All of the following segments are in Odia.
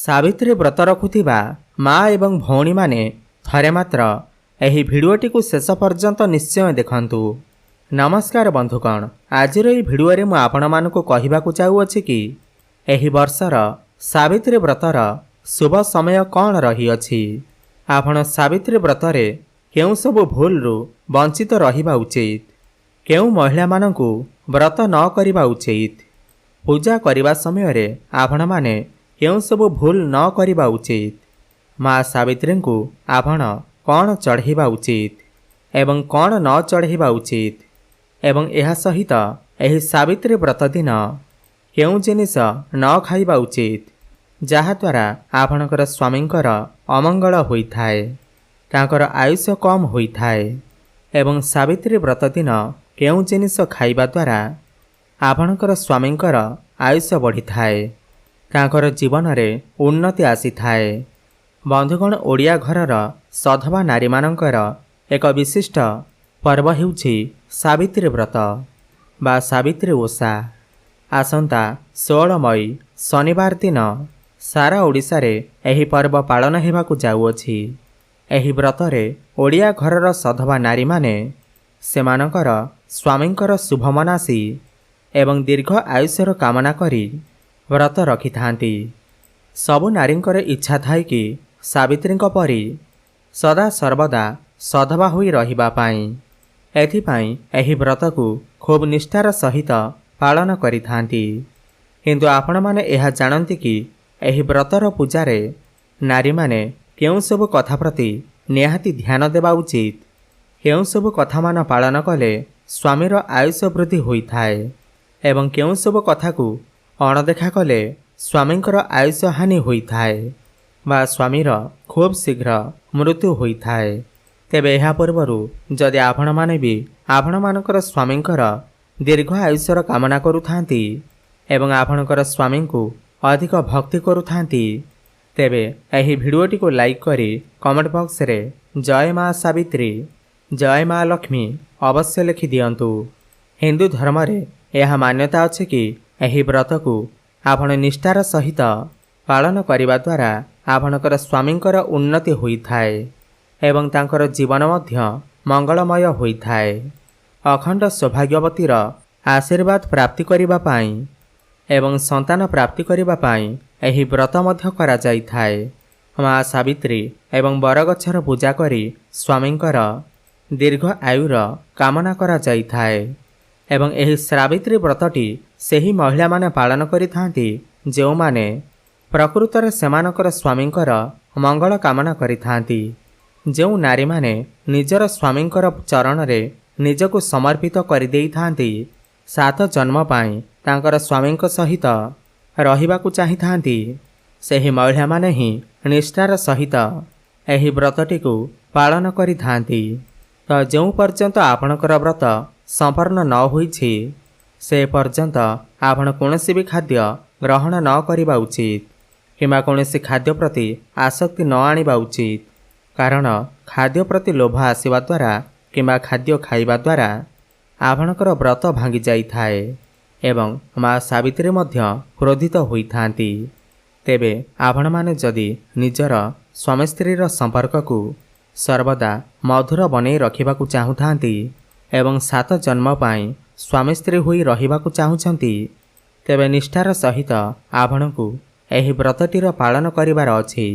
सावित्री व्रत रखुथिबा माँ एवं भौणी माने थरे मात्र एही भिडियोटी को शेष पर्यंत निश्चय देखंतु। नमस्कार बंधुगण, आजिर एही भिडियोरे मु आपण मानकु कहिबाकु चाहुअछि कि एही वर्षर सावित्री व्रतर शुभ समय कौन रही अछि। आपण सावित्री व्रतरे केउ सबु भूलरू वंचित रहिबा उचित, केउ महिला मानकु व्रत न करिबा उचित, पूजा करिबा समय रे आपण माने केउ सबु भूल न करिबा उचित, माँ सावित्री को आपण कौन चढ़ाइबा उचित एवं कौन न चढ़ाइबा उचित, एवं यह सहित एही सावित्री व्रत दिन केउ जिनिस न खाइबा उचित जहाद्वारा आपणकर स्वामींकर अमंगल होइथाए, तांकर आयुष कम होइथाए, एवं सावित्री व्रत दिन केउ जिनिस खाइबा द्वारा आपणकर स्वामींकर आयुष बढ़िथाए, तांकर जीवन रे उन्नति आसीथाए। बंधुगण, ओडिया घरर सधवा नारी मानकर एक विशिष्ट पर्व हेउछि सावित्री व्रत बा सावित्री ओषा। आसंता 16 मई शनिवार दिन सारा ओडिशा रे एही पर्व पालन हेबाकु जाउअछि। एही व्रतरे ओडिया घरर सधवा नारी माने सेमानकर स्वामींकर शुभ मनासी एवं दीर्घ आयुष्यर कामना करी व्रत रखिथांती। सबु नारींकर इच्छा थाए कि सावित्रींक परी सदा सर्वदा सधवा होई रहिबा पाई। एथिपाई एही व्रतकु खूब निष्ठार सहित पालन करिथांती। किंतु आपण माने एहा जानंती कि एही व्रतर पूजारे नारी माने केउ सब कथा प्रति निहाती ध्यान देबा उचित, केउ सब कथा मान पालन कले स्वामीर आयुष वृद्धि होइथाए एवं केउ सब कथा को अणदेखा कले स्वामींकर आयुष हानि होइथाए बा स्वामीर खूब शीघ्र मृत्यु होइथाए। तेबे एहा पूर्वरु जदि आपण माने भी आपण मानकर स्वामींकर दीर्घ आयुष्यर कामना करुथांती एवं आपणकर स्वामी को अधिक भक्ति करुथांती, तेबे एही भिडियोटी को लाइक करी कमेंट बॉक्स रे जय माँ सावित्री, जय माँ लक्ष्मी अवश्य लिखि दियंतु। हिंदू धर्म रे यह मान्यता अछि कि एही व्रत को आपण निष्ठार सहित पालन करिबा द्वारा आपणकर स्वामींकर उन्नति होइथाए एवं तांकर जीवन मध्य मंगलमय होइथाए। अखंड सौभाग्यवतीर आशीर्वाद प्राप्ति करिबा पाई एवं संतान प्राप्ति करिबा पाई एही व्रत मध्य करा जाइथाए। माँ सावित्री एवं बरगछर पूजा करी स्वामींकर दीर्घ आयुर कामना करा जाइथाए एवं एही सावित्री व्रतटी सेही महिला माने पालन करिथांती जेउ माने प्रकृतरे सेमानकर स्वामींकर मंगल कामना करिथांती। जेउ नारी माने निजर स्वामींकर चरण रे निजको समर्पित करि देइथांती, 7 जन्म पाई तांकर स्वामींक सहित रहिबाकु चाहिथांती, सेही महिला माने ही निष्ठार सहित एही व्रतटी को पालन करिथांती। तो जेउ पर्यंत आपणकर व्रत संपूर्ण न होइछि से पर्यंत आपण कोनोसी भी खाद्य ग्रहण न करिबा उचित किंबा कोनोसी खाद्य प्रति आसक्ति न आनिबा उचित, कारण खाद्य प्रति लोभ आसिबा द्वारा किंबा खाद्य खाइबा द्वारा आपणकर व्रत भांगी जाइथाए एवं माँ सावित्री मध्य क्रोधित होइथांती। तेबे आपण माने जदि निजर स्वामी स्त्रीर संपर्क को सर्वदा मधुर बनै रखिबाकु चाहुथांती एवं 7 जन्म पाई स्वामी स्त्री होई रहिबाकु चाहुछंती, तेबे निष्ठार सहित आपणकु एही व्रतटीर पालन करिबार अछि।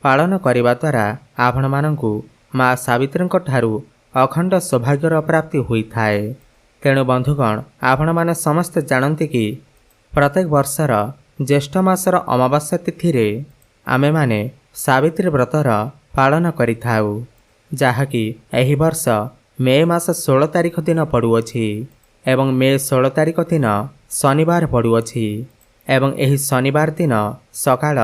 पालन करिबा द्वारा आपण मानंकु माँ सावित्रींक ठारू अखंड सौभाग्यर प्राप्ति होइथाए। तेणु बंधुगण, आपण माने समस्त जानती कि प्रत्येक वर्षर ज्येष्ठ मासर अमावास्या तिथि रे आमे माने सावित्री व्रतर पालन करिथाउ, जहाँकि एही वर्ष मे मास 16 तारिख दिन पड़ुअछि एवं मे 16 तारिख दिन शनिवार पड़ुअछि एवं एही शनिवार दिन सकाळ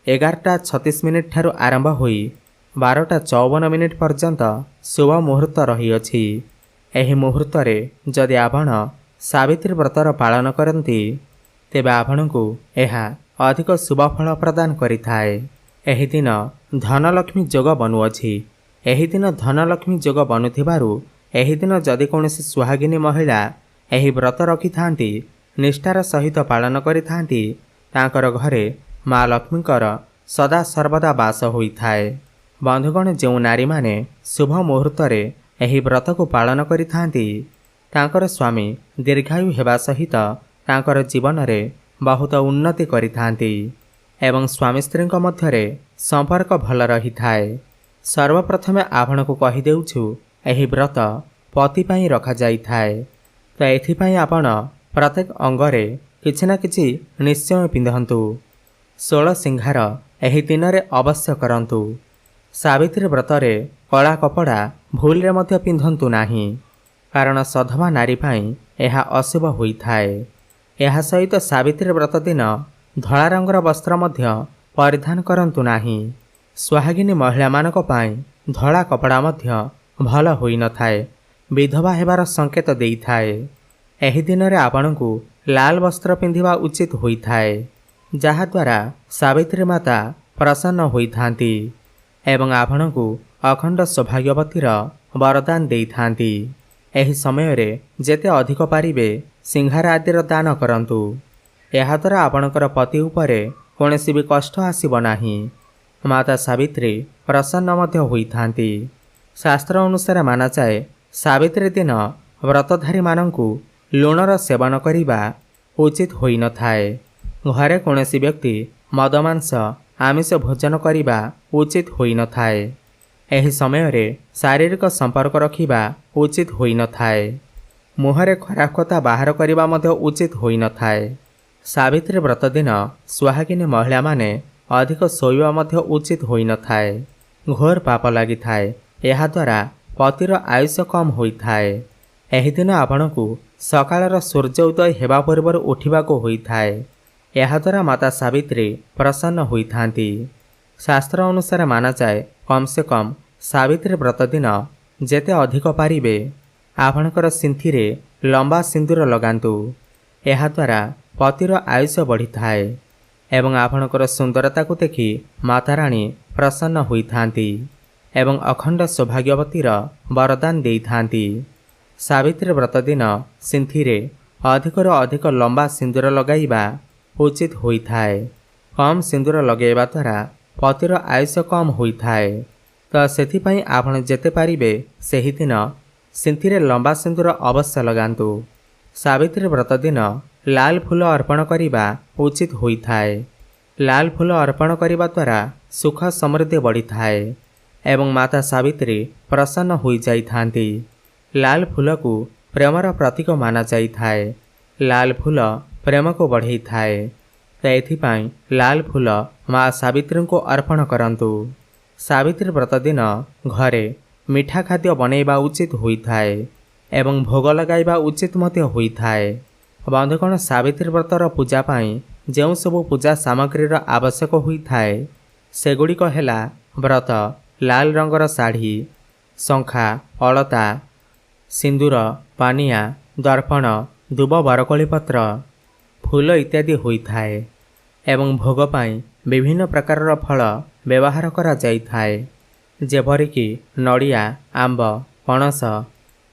11:36 ठारू आरंभ होई 12:54 पर्यंत शुभ मुहूर्त रहिअछि। एही मुहूर्त रे जदि आपण सावित्री व्रतर पालन करंती तेबे आपणकु एहा अधिक शुभ फल प्रदान करिथाए। एही दिन धनलक्ष्मी जोग बनुअछि। एही दिन धनलक्ष्मी जोग बनुथिबारु एही दिन जदि कौनसी सुहागिनी महिला एही व्रत रखिथांती, निष्ठार सहित पालन करिथांती, तांकर घरे माँ लक्ष्मींकर ସଦା ସର୍ବଦା ବାସ ହୋଇଥାଏ। ବନ୍ଧୁଗଣ, ଯେଉଁ ନାରୀମାନେ ଶୁଭ ମୁହୂର୍ତ୍ତରେ ଏହି ବ୍ରତକୁ ପାଳନ କରିଥାନ୍ତି ତାଙ୍କର ସ୍ୱାମୀ ଦୀର୍ଘାୟୁ ହେବା ସହିତ ତାଙ୍କର ଜୀବନରେ ବହୁତ ଉନ୍ନତି କରିଥାନ୍ତି ଏବଂ ସ୍ୱାମୀ ସ୍ତ୍ରୀଙ୍କ ମଧ୍ୟରେ ସମ୍ପର୍କ ଭଲ ରହିଥାଏ। ସର୍ବପ୍ରଥମେ ଆପଣଙ୍କୁ କହିଦେଉଛୁ, ଏହି ବ୍ରତ ପତି ପାଇଁ ରଖାଯାଇଥାଏ। ତ ଏଥିପାଇଁ ଆପଣ ପ୍ରତ୍ୟେକ ଅଙ୍ଗରେ କିଛି ନା କିଛି ନିଶ୍ଚୟ ପିନ୍ଧନ୍ତୁ। 16 ସିଂହାର ଏହି ଦିନରେ ଅବଶ୍ୟ କରନ୍ତୁ। ସାବିତ୍ରୀ ବ୍ରତରେ କଳା କପଡ଼ା ଭୁଲରେ ମଧ୍ୟ ପିନ୍ଧନ୍ତୁ ନାହିଁ, କାରଣ ସଧବା ନାରୀ ପାଇଁ ଏହା ଅଶୁଭ ହୋଇଥାଏ। ଏହା ସହିତ ସାବିତ୍ରୀ ବ୍ରତ ଦିନ ଧଳା ରଙ୍ଗର ବସ୍ତ୍ର ମଧ୍ୟ ପରିଧାନ କରନ୍ତୁ ନାହିଁ। ସୁହାଗିନୀ ମହିଳାମାନଙ୍କ ପାଇଁ ଧଳା କପଡ଼ା ମଧ୍ୟ ଭଲ ହୋଇନଥାଏ, ବିଧବା ହେବାର ସଂକେତ ଦେଇଥାଏ। ଏହି ଦିନରେ ଆପଣଙ୍କୁ ଲାଲ ବସ୍ତ୍ର ପିନ୍ଧିବା ଉଚିତ ହୋଇଥାଏ, ଯାହାଦ୍ୱାରା ସାବିତ୍ରୀ ମାତା ପ୍ରସନ୍ନ ହୋଇଥାନ୍ତି ଏବଂ ଆପଣଙ୍କୁ ଅଖଣ୍ଡ ସୌଭାଗ୍ୟବତୀର ବରଦାନ ଦେଇଥାନ୍ତି। ଏହି ସମୟରେ ଯେତେ ଅଧିକ ପାରିବେ ସିଂହାର ଆଦିର ଦାନ କରନ୍ତୁ। ଏହାଦ୍ୱାରା ଆପଣଙ୍କର ପତି ଉପରେ କୌଣସି ବି କଷ୍ଟ ଆସିବ ନାହିଁ। ମାତା ସାବିତ୍ରୀ ପ୍ରସନ୍ନ ମଧ୍ୟ ହୋଇଥାନ୍ତି। ଶାସ୍ତ୍ର ଅନୁସାରେ ମାନାଯାଏ, ସାବିତ୍ରୀ ଦିନ ବ୍ରତଧାରୀମାନଙ୍କୁ ଲୁଣର ସେବନ କରିବା ଉଚିତ ହୋଇନଥାଏ। ଘରେ କୌଣସି ବ୍ୟକ୍ତି ମଦ ମାଂସ ଆମିଷ ଭୋଜନ କରିବା ଉଚିତ ହୋଇନଥାଏ। ଏହି ସମୟରେ ଶାରୀରିକ ସମ୍ପର୍କ ରଖିବା ଉଚିତ ହୋଇନଥାଏ। ମୁହଁରେ ଖରାପ କଥା ବାହାର କରିବା ମଧ୍ୟ ଉଚିତ ହୋଇନଥାଏ। ସାବିତ୍ରୀ ବ୍ରତ ଦିନ ସୁହାଗିନୀ ମହିଳାମାନେ ଅଧିକ ଶୋଇବା ମଧ୍ୟ ଉଚିତ ହୋଇନଥାଏ। ଘୋର ପାପ ଲାଗିଥାଏ। ଏହାଦ୍ୱାରା ପତିର ଆୟୁଷ କମ୍ ହୋଇଥାଏ। ଏହି ଦିନ ଆପଣଙ୍କୁ ସକାଳର ସୂର୍ଯ୍ୟ ଉଦୟ ହେବା ପୂର୍ବରୁ ଉଠିବାକୁ ହୋଇଥାଏ। ଏହାଦ୍ୱାରା ମାତା ସାବିତ୍ରୀ ପ୍ରସନ୍ନ ହୋଇଥାନ୍ତି। ଶାସ୍ତ୍ର ଅନୁସାରେ ମାନାଯାଏ, କମ୍ ସେ କମ୍ ସାବିତ୍ରୀ ବ୍ରତ ଦିନ ଯେତେ ଅଧିକ ପାରିବେ ଆପଣଙ୍କର ସିନ୍ଥିରେ ଲମ୍ବା ସିନ୍ଦୁର ଲଗାନ୍ତୁ। ଏହାଦ୍ୱାରା ପତିର ଆୟୁଷ ବଢ଼ିଥାଏ ଏବଂ ଆପଣଙ୍କର ସୁନ୍ଦରତାକୁ ଦେଖି ମାତାରାଣୀ ପ୍ରସନ୍ନ ହୋଇଥାନ୍ତି ଏବଂ ଅଖଣ୍ଡ ସୌଭାଗ୍ୟବତୀର ବରଦାନ ଦେଇଥାନ୍ତି। ସାବିତ୍ରୀ ବ୍ରତ ଦିନ ସିନ୍ଥିରେ ଅଧିକରୁ ଅଧିକ ଲମ୍ବା ସିନ୍ଦୁର ଲଗାଇବା ଉଚିତ ହୋଇଥାଏ। କମ୍ ସିନ୍ଦୁର ଲଗାଇବା ଦ୍ୱାରା ପତିର ଆୟୁଷ କମ୍ ହୋଇଥାଏ। ତ ସେଥିପାଇଁ ଆପଣ ଯେତେ ପାରିବେ ସେହିଦିନ ସିନ୍ଥିରେ ଲମ୍ବା ସିନ୍ଦୁର ଅବଶ୍ୟ ଲଗାନ୍ତୁ। ସାବିତ୍ରୀ ବ୍ରତ ଦିନ ଲାଲ ଫୁଲ ଅର୍ପଣ କରିବା ଉଚିତ ହୋଇଥାଏ। ଲାଲ ଫୁଲ ଅର୍ପଣ କରିବା ଦ୍ୱାରା ସୁଖ ସମୃଦ୍ଧି ବଢ଼ିଥାଏ ଏବଂ ମାତା ସାବିତ୍ରୀ ପ୍ରସନ୍ନ ହୋଇଯାଇଥାନ୍ତି। ଲାଲ ଫୁଲକୁ ପ୍ରେମର ପ୍ରତୀକ ମାନାଯାଇଥାଏ। ଲାଲ ଫୁଲ ପ୍ରେମକୁ ବଢ଼େଇଥାଏ। ତ ଏଥିପାଇଁ ଲାଲ ଫୁଲ ମା ସାବିତ୍ରୀଙ୍କୁ ଅର୍ପଣ କରନ୍ତୁ। ସାବିତ୍ରୀ ବ୍ରତ ଦିନ ଘରେ ମିଠା ଖାଦ୍ୟ ବନେଇବା ଉଚିତ ହୋଇଥାଏ ଏବଂ ଭୋଗ ଲଗାଇବା ଉଚିତ ମଧ୍ୟ ହୋଇଥାଏ। ବନ୍ଧୁଗଣ, ସାବିତ୍ରୀ ବ୍ରତର ପୂଜା ପାଇଁ ଯେଉଁ ସବୁ ପୂଜା ସାମଗ୍ରୀର ଆବଶ୍ୟକ ହୋଇଥାଏ ସେଗୁଡ଼ିକ ହେଲା ବ୍ରତ, ଲାଲ ରଙ୍ଗର ଶାଢ଼ୀ, ଶଙ୍ଖା, ଅଳତା, ସିନ୍ଦୁର, ପାନିଆ, ଦର୍ପଣ, ଦୁବ ବରକୋଳି ପତ୍ର, ଫୁଲ ଇତ୍ୟାଦି ହୋଇଥାଏ ଏବଂ ଭୋଗ ପାଇଁ ବିଭିନ୍ନ ପ୍ରକାରର ଫଳ ବ୍ୟବହାର କରାଯାଇଥାଏ, ଯେପରିକି ନଡ଼ିଆ, ଆମ୍ବ, ପଣସ,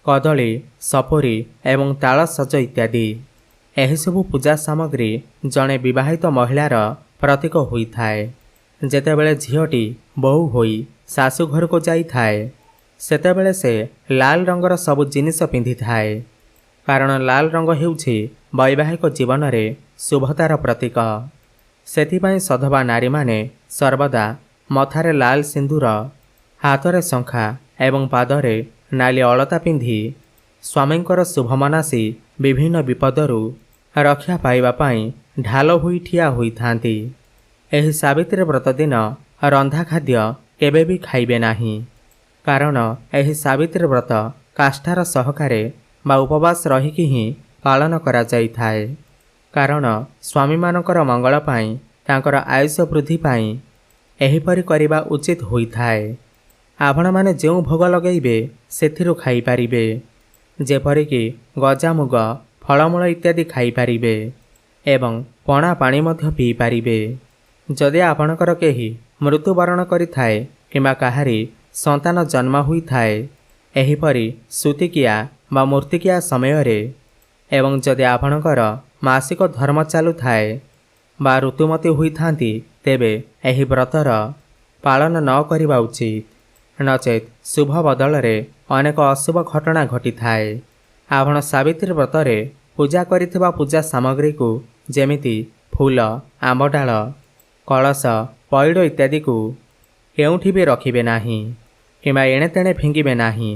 କଦଳୀ, ସପୁରୀ ଏବଂ ତାଳସଜ ଇତ୍ୟାଦି। ଏହିସବୁ ପୂଜା ସାମଗ୍ରୀ ଜଣେ ବିବାହିତ ମହିଳାର ପ୍ରତୀକ ହୋଇଥାଏ। ଯେତେବେଳେ ଝିଅଟି ବୋହୂ ହୋଇ ଶାଶୁ ଘରକୁ ଯାଇଥାଏ ସେତେବେଳେ ସେ ଲାଲ ରଙ୍ଗର ସବୁ ଜିନିଷ ପିନ୍ଧିଥାଏ, କାରଣ ଲାଲ ରଙ୍ଗ ହେଉଛି ବୈବାହିକ ଜୀବନରେ ଶୁଭତାର ପ୍ରତୀକ। ସେଥିପାଇଁ ସଧବା ନାରୀମାନେ ସର୍ବଦା ମଥାରେ ଲାଲ ସିନ୍ଦୁର, ହାତରେ ଶଙ୍ଖା ଏବଂ ପାଦରେ ନାଲି ଅଳତା ପିନ୍ଧି ସ୍ୱାମୀଙ୍କର ଶୁଭ ମନାସି ବିଭିନ୍ନ ବିପଦରୁ ରକ୍ଷା ପାଇବା ପାଇଁ ଢାଲ ହୋଇ ଠିଆ ହୋଇଥାନ୍ତି। ଏହି ସାବିତ୍ରୀ ବ୍ରତ ଦିନ ରନ୍ଧା ଖାଦ୍ୟ କେବେ ବି ଖାଇବେ ନାହିଁ, କାରଣ ଏହି ସାବିତ୍ରୀ ବ୍ରତ କାଷ୍ଠାର ସହକାରେ ବା ଉପବାସ ରହିକି ହିଁ ପାଳନ କରାଯାଇଥାଏ। କାରଣ ସ୍ୱାମୀମାନଙ୍କର ମଙ୍ଗଳ ପାଇଁ, ତାଙ୍କର ଆୟୁଷ ବୃଦ୍ଧି ପାଇଁ ଏହିପରି କରିବା ଉଚିତ ହୋଇଥାଏ। ଆପଣମାନେ ଯେଉଁ ଭୋଗ ଲଗାଇବେ ସେଥିରୁ ଖାଇପାରିବେ, ଯେପରିକି ଗଜାମୁଗ, ଫଳମୂଳ ଇତ୍ୟାଦି ଖାଇପାରିବେ ଏବଂ ପଣା ପାଣି ମଧ୍ୟ ପିଇପାରିବେ। ଯଦି ଆପଣଙ୍କର କେହି ମୃତ୍ୟୁବରଣ କରିଥାଏ କିମ୍ବା କାହାରି ସନ୍ତାନ ଜନ୍ମ ହୋଇଥାଏ ଏହିପରି ସୁତିକିଆ ବା ମୂର୍ତ୍ତିକିଆ ସମୟରେ ଏବଂ ଯଦି ଆପଣଙ୍କର ମାସିକ ଧର୍ମ ଚାଲୁଥାଏ ବା ଋତୁମତୀ ହୋଇଥାନ୍ତି ତେବେ ଏହି ବ୍ରତର ପାଳନ ନ କରିବା ଉଚିତ। ନଚେତ୍ ଶୁଭ ବଦଳରେ ଅନେକ ଅଶୁଭ ଘଟଣା ଘଟିଥାଏ। ଆପଣ ସାବିତ୍ରୀ ବ୍ରତରେ ପୂଜା କରିଥିବା ପୂଜା ସାମଗ୍ରୀକୁ ଯେମିତି ଫୁଲ, ଆମ୍ବଡାଳ, କଳସ, ପଇଡ଼ ଇତ୍ୟାଦିକୁ କେଉଁଠି ବି ରଖିବେ ନାହିଁ କିମ୍ବା ଏଣେତେଣେ ଫିଙ୍ଗିବେ ନାହିଁ।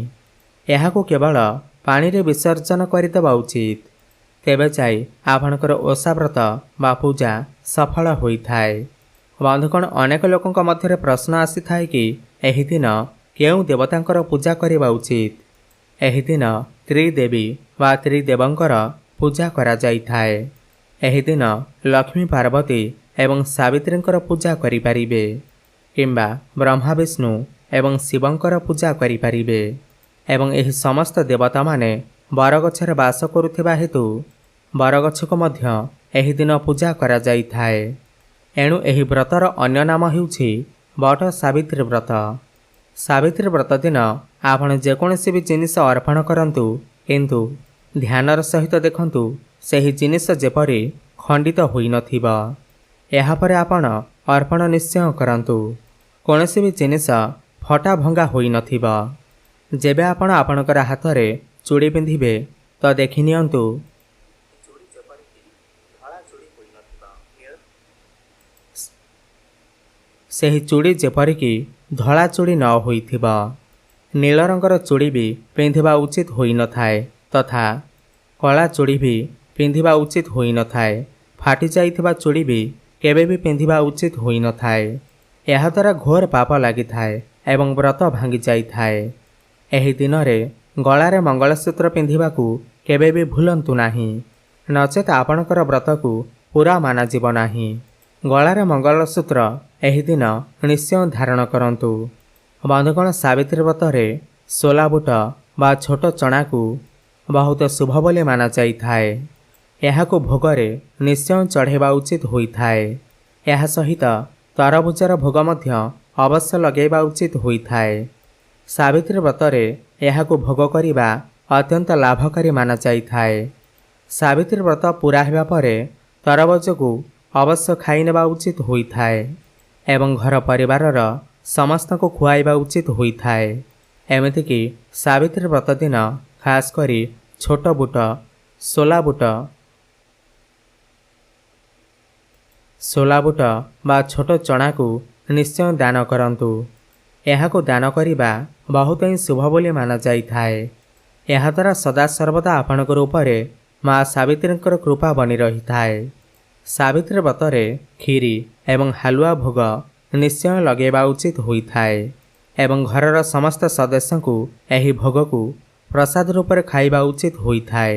ଏହାକୁ କେବଳ ପାଣିରେ ବିସର୍ଜନ କରିଦେବା ଉଚିତ। ତେବେ ଯାଇ ଆପଣଙ୍କର ଓଷା ବ୍ରତ ବା ପୂଜା ସଫଳ ହୋଇଥାଏ। ବନ୍ଧୁଗଣ, ଅନେକ ଲୋକଙ୍କ ମଧ୍ୟରେ ପ୍ରଶ୍ନ ଆସିଥାଏ କି ଏହି ଦିନ କେଉଁ ଦେବତାଙ୍କର ପୂଜା କରିବା ଉଚିତ। ଏହି ଦିନ ତ୍ରିଦେବୀ ବା ତ୍ରିଦେବଙ୍କର ପୂଜା କରାଯାଇଥାଏ। ଏହି ଦିନ ଲକ୍ଷ୍ମୀ, ପାର୍ବତୀ ଏବଂ ସାବିତ୍ରୀଙ୍କର ପୂଜା କରିପାରିବେ କିମ୍ବା ବ୍ରହ୍ମା, ବିଷ୍ଣୁ ଏବଂ ଶିବଙ୍କର ପୂଜା କରିପାରିବେ। ଏବଂ ଏହି ସମସ୍ତ ଦେବତାମାନେ ବରଗଛରେ ବାସ କରୁଥିବା ହେତୁ ବରଗଛକୁ ମଧ୍ୟ ଏହି ଦିନ ପୂଜା କରାଯାଇଥାଏ। ଏଣୁ ଏହି ବ୍ରତର ଅନ୍ୟ ନାମ ହେଉଛି ବଟ ସାବିତ୍ରୀ ବ୍ରତ। ସାବିତ୍ରୀ ବ୍ରତ ଦିନ ଆପଣ ଯେକୌଣସି ବି ଜିନିଷ ଅର୍ପଣ କରନ୍ତୁ, କିନ୍ତୁ ଧ୍ୟାନର ସହିତ ଦେଖନ୍ତୁ ସେହି ଜିନିଷ ଯେପରି ଖଣ୍ଡିତ ହୋଇନଥିବ। ଏହାପରେ ଆପଣ ଅର୍ପଣ ନିଶ୍ଚୟ କରନ୍ତୁ। କୌଣସି ବି ଜିନିଷ ଫଟା ଭଙ୍ଗା ହୋଇନଥିବ। ଯେବେ ଆପଣ ଆପଣଙ୍କର ହାତରେ ଚୁଡ଼ି ପିନ୍ଧିବେ ତ ଦେଖିନିଅନ୍ତୁ ସେହି ଚୁଡ଼ି ଯେପରିକି ଧଳା ଚୁଡ଼ି ନ ହୋଇଥିବ। ନୀଳ ରଙ୍ଗର ଚୁଡ଼ି ବି ପିନ୍ଧିବା ଉଚିତ ହୋଇନଥାଏ ତଥା କଳା ଚୁଡ଼ି ବି ପିନ୍ଧିବା ଉଚିତ ହୋଇନଥାଏ। ଫାଟି ଯାଇଥିବା ଚୁଡ଼ି ବି କେବେ ବି ପିନ୍ଧିବା ଉଚିତ ହୋଇନଥାଏ। ଏହାଦ୍ୱାରା ଘୋର ପାପ ଲାଗିଥାଏ ଏବଂ ବ୍ରତ ଭାଙ୍ଗି ଯାଇଥାଏ। ଏହି ଦିନରେ ଗଳାରେ ମଙ୍ଗଳସୂତ୍ର ପିନ୍ଧିବାକୁ କେବେ ବି ଭୁଲନ୍ତୁ ନାହିଁ, ନଚେତ୍ ଆପଣଙ୍କର ବ୍ରତକୁ ପୁରା ମାନାଯିବ ନାହିଁ। ଗଳାରେ ମଙ୍ଗଳସୂତ୍ର ଏହି ଦିନ ନିଶ୍ଚୟ ଧାରଣ କରନ୍ତୁ। ବନ୍ଧୁଗଣ, ସାବିତ୍ରୀ ବ୍ରତରେ ସୋଲା ବୁଟ ବା ଛୋଟ ଚଣାକୁ ବହୁତ ଶୁଭ ବୋଲି ମାନାଯାଇଥାଏ। ଏହାକୁ ଭୋଗରେ ନିଶ୍ଚୟ ଚଢ଼ାଇବା ଉଚିତ ହୋଇଥାଏ। ଏହା ସହିତ ତରଭୁଜର ଭୋଗ ମଧ୍ୟ ଅବଶ୍ୟ ଲଗାଇବା ଉଚିତ ହୋଇଥାଏ। ସାବିତ୍ରୀ ବ୍ରତରେ ଏହାକୁ ଭୋଗ କରିବା ଅତ୍ୟନ୍ତ ଲାଭକାରୀ ମାନାଯାଇଥାଏ। ସାବିତ୍ରୀ ବ୍ରତ ପୁରା ହେବା ପରେ ତରଭୁଜକୁ ଅବଶ୍ୟ ଖାଇନେବା ଉଚିତ ହୋଇଥାଏ ଏବଂ ଘର ପରିବାରର ସମସ୍ତଙ୍କୁ ଖୁଆଇବା ଉଚିତ ହୋଇଥାଏ। ଏମିତିକି ସାବିତ୍ରୀ ବ୍ରତ ଦିନ ଖାସ୍ କରି ଛୋଟ ବୁଟ, ସୋଲା ବୁଟ ବା ଛୋଟ ଚଣାକୁ ନିଶ୍ଚୟ ଦାନ କରନ୍ତୁ। ଏହାକୁ ଦାନ କରିବା ବହୁତ ହିଁ ଶୁଭ ବୋଲି ମାନାଯାଇଥାଏ। ଏହାଦ୍ୱାରା ସଦାସର୍ବଦା ଆପଣଙ୍କର ଉପରେ ମା ସାବିତ୍ରୀଙ୍କର କୃପା ବନି ରହିଥାଏ। ସାବିତ୍ରୀ ବ୍ରତରେ କ୍ଷୀରି ଏବଂ ହାଲୁଆ ଭୋଗ ନିଶ୍ଚୟ ଲଗାଇବା ଉଚିତ ହୋଇଥାଏ ଏବଂ ଘରର ସମସ୍ତ ସଦସ୍ୟଙ୍କୁ ଏହି ଭୋଗକୁ ପ୍ରସାଦ ରୂପରେ ଖାଇବା ଉଚିତ ହୋଇଥାଏ।